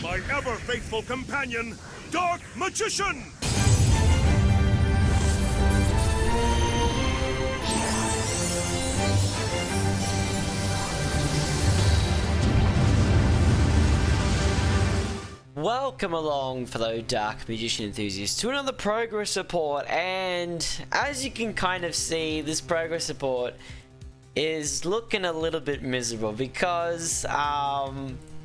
My ever-faithful companion, Dark Magician! Welcome along, fellow Dark Magician enthusiasts, to another progress report, and as you can kind of see, this progress report is looking a little bit miserable because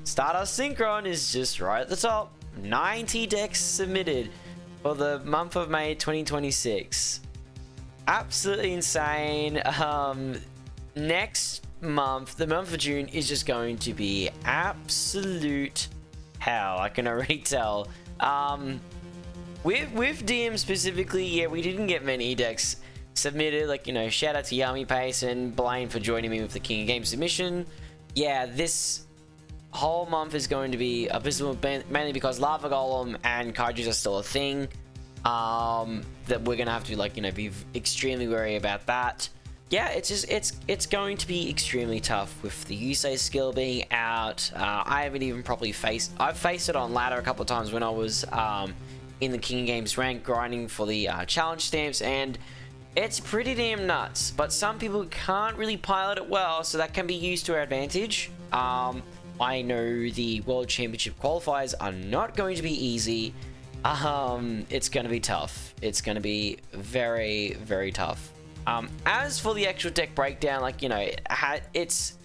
Stardust Synchron is just right at the top. 90 decks submitted for the month of May 2026. Absolutely insane. Next month, the month of June, is just going to be absolute hell. I can already tell. With DM specifically, yeah, we didn't get many decks submitted. Like, you know, shout out to Yami Pace and Blaine for joining me with the King of Games submission. Yeah, this whole month is going to be abysmal, mainly because Lava Golem and Kaijus are still a thing. That we're gonna have to, like, you know, be extremely wary about that. Yeah, it's going to be extremely tough with the Yusei skill being out. I haven't even properly I've faced it on ladder a couple of times when I was in the King of Games rank grinding for the challenge stamps, and it's pretty damn nuts. But some people can't really pilot it well, so that can be used to our advantage. I know the World Championship qualifiers are not going to be easy. It's going to be tough. It's going to be very, very tough. As for the actual deck breakdown, like, you know, it's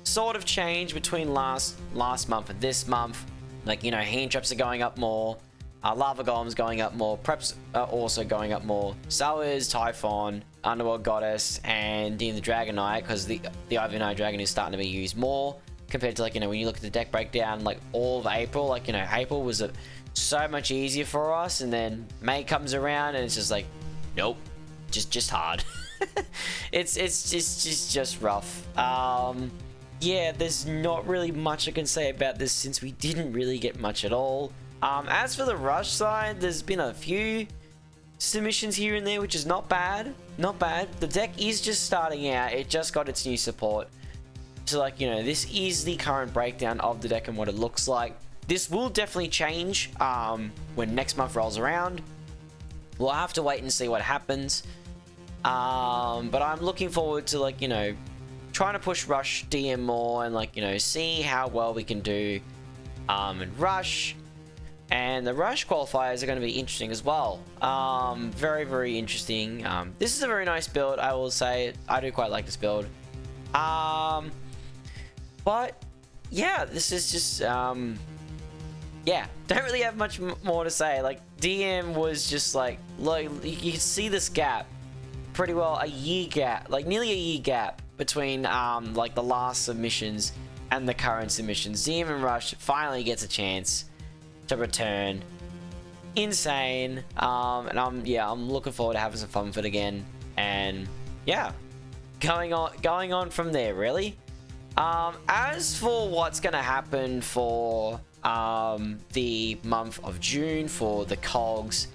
sort of changed between last month and this month. Like, you know, hand traps are going up more, Lava Golem's going up more, preps are also going up more, so is Typhon, Underworld Goddess, and Dean the Dragon Knight, because the Ivy Knight Dragon is starting to be used more compared to, like, you know, when you look at the deck breakdown, like all of April, like, you know, April was so much easier for us, and then May comes around and it's just like, nope. Just hard. it's just rough. Yeah, there's not really much I can say about this since we didn't really get much at all. As for the rush side, there's been a few submissions here and there, which is not bad. Not bad. The deck is just starting out. It just got its new support. So, like, you know, this is the current breakdown of the deck and what it looks like. This will definitely change when next month rolls around. We'll have to wait and see what happens. But I'm looking forward to, like, you know, trying to push Rush DM more and, like, you know, see how well we can do in Rush. And the Rush qualifiers are going to be interesting as well. Very, very interesting. This is a very nice build, I will say. I do quite like this build. But yeah, this is just yeah, don't really have much more to say. Like, DM was just like, look, you can see this gap pretty well, a year gap, like nearly a year gap between like the last submissions and the current submissions. DM and Rush finally gets a chance to return. Insane. And I'm looking forward to having some fun with it again. And yeah, going on from there, really. As for what's gonna happen for the month of June for the cogs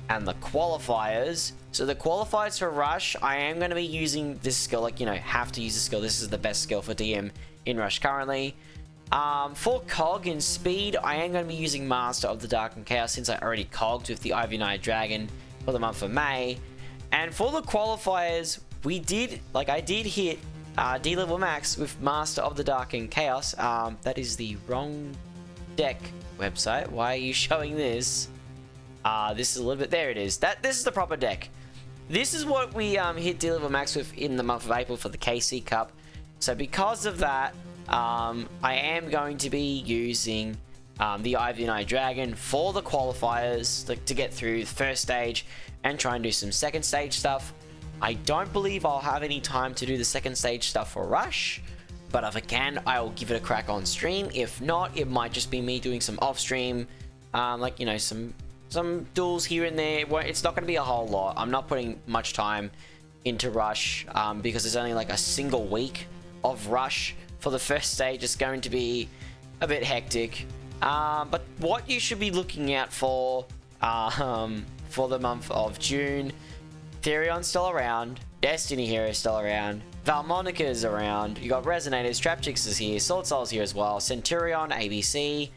and the qualifiers. So the qualifiers for Rush, I am going to be using this skill, like, you know, have to use the skill. This is the best skill for DM in Rush currently. For cog and speed, I am going to be using Master of the Dark and Chaos since I already cogged with the Ivy Knight Dragon for the month of May. And for the qualifiers, I did hit D level max with Master of the Dark and Chaos. That is the wrong deck website. Why are you showing this? This is a little bit, there it is. This is the proper deck. This is what we hit D level max with in the month of April for the KC Cup. So because of that, I am going to be using the Ivy Knight Dragon for the qualifiers, like, to get through the first stage and try and do some second stage stuff. I don't believe I'll have any time to do the second stage stuff for Rush, but if I can, I'll give it a crack on stream. If not, it might just be me doing some off stream, like, you know, some duels here and there. It's not going to be a whole lot. I'm not putting much time into Rush because there's only like a single week of Rush for the first stage. It's going to be a bit hectic. But what you should be looking out for the month of June, Therion's still around, Destiny Hero is still around, Valmonica is around, you got Resonators, Trapchix is here, Sword Soul's here as well, Centurion, ABC,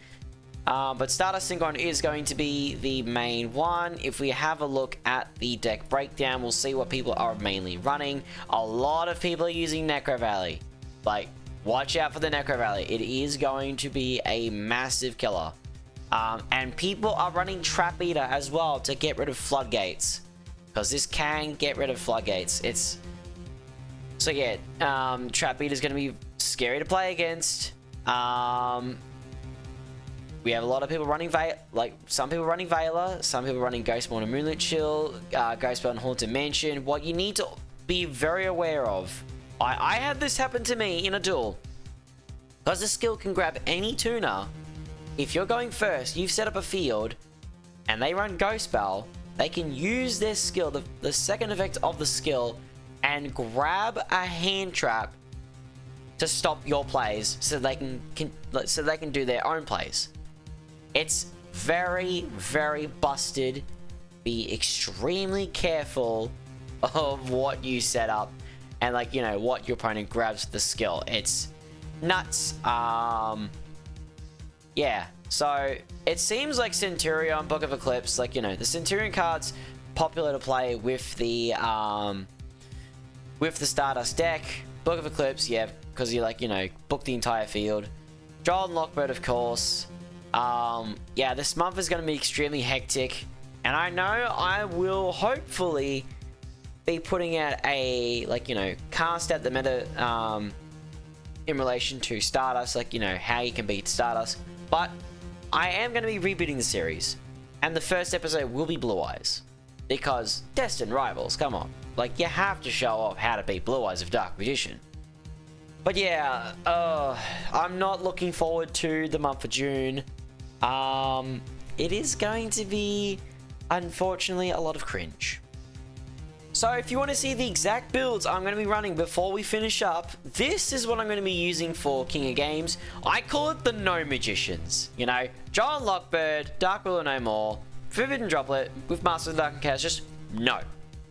But Stardust Synchron is going to be the main one. If we have a look at the deck breakdown, we'll see what people are mainly running. A lot of people are using Necro Valley. Like, watch out for the Necro Valley. It is going to be a massive killer. And people are running Trap Eater as well to get rid of Floodgates. Because this can get rid of Floodgates. So yeah, Trap Eater is going to be scary to play against. We have a lot of people running some people running Veiler, some people running Ghostborn and Moonlit Chill, Ghostborn and Haunted Mansion. What you need to be very aware of, I had this happen to me in a duel. Because the skill can grab any tuner. If you're going first, you've set up a field, and they run Ghost Spell, they can use their skill, the second effect of the skill, and grab a hand trap to stop your plays so they can do their own plays. It's very, very busted. Be extremely careful of what you set up and what your opponent grabs with the skill. It's nuts. Yeah. So it seems like Centurion, Book of Eclipse, the Centurion card's popular to play with the Stardust deck. Book of Eclipse, yeah, because you book the entire field. Joel and Lockbird, of course. Yeah, this month is going to be extremely hectic, and I know I will hopefully be putting out a cast at the meta in relation to Stardust, how you can beat Stardust. But I am going to be rebooting the series, and the first episode will be Blue Eyes, because destined rivals, come on, you have to show off how to beat Blue Eyes of Dark Magician. But yeah, I'm not looking forward to the month of June. It is going to be, unfortunately, a lot of cringe. So if you want to see the exact builds I'm going to be running before we finish up, this is what I'm going to be using for King of Games. I call it the No Magicians. Joel and Lockbird, Dark Ruler No More, Forbidden Droplet with Master of the Dark and Chaos, just no.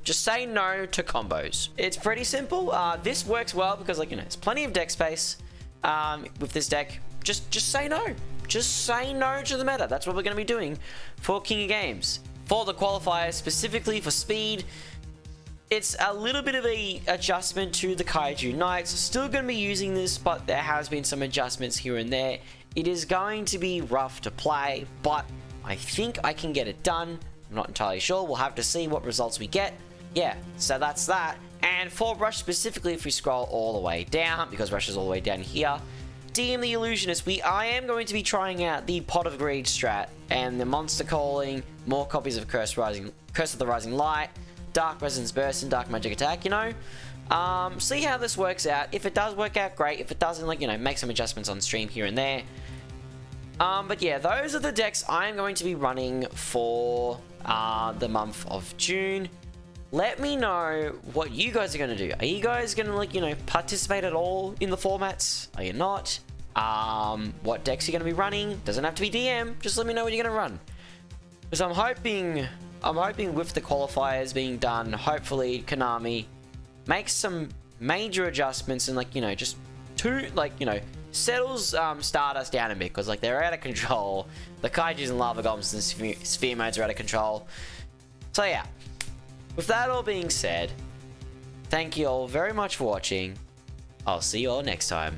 Just say no to combos. It's pretty simple. This works well because there's plenty of deck space with this deck. Just say no. Just say no to the meta. That's what we're going to be doing for King of Games. For the qualifiers, specifically for speed, it's a little bit of a adjustment to the Kaiju Knights. Still going to be using this, but there has been some adjustments here and there. It is going to be rough to play, but I think I can get it done. I'm not entirely sure. We'll have to see what results we get. Yeah, so that's that. And for Rush specifically, if we scroll all the way down, because Rush is all the way down here, DM the Illusionist, I am going to be trying out the Pot of Greed strat and the Monster Calling, more copies of Curse of the Rising Light, Dark Resonance Burst, and Dark Magic Attack, see how this works out. If it does work out, great. If it doesn't, make some adjustments on stream here and there. But yeah, those are the decks I'm going to be running for the month of June. Let me know what you guys are going to do. Are you guys going to, participate at all in the formats? Are you not? What decks are you going to be running? Doesn't have to be DM. Just let me know what you're going to run. Because I'm hoping with the qualifiers being done, hopefully Konami makes some major adjustments and settles Stardust down a bit, because they're out of control. The Kaijus and Lava Golems and Sphere Modes are out of control. So yeah. With that all being said, thank you all very much for watching. I'll see you all next time.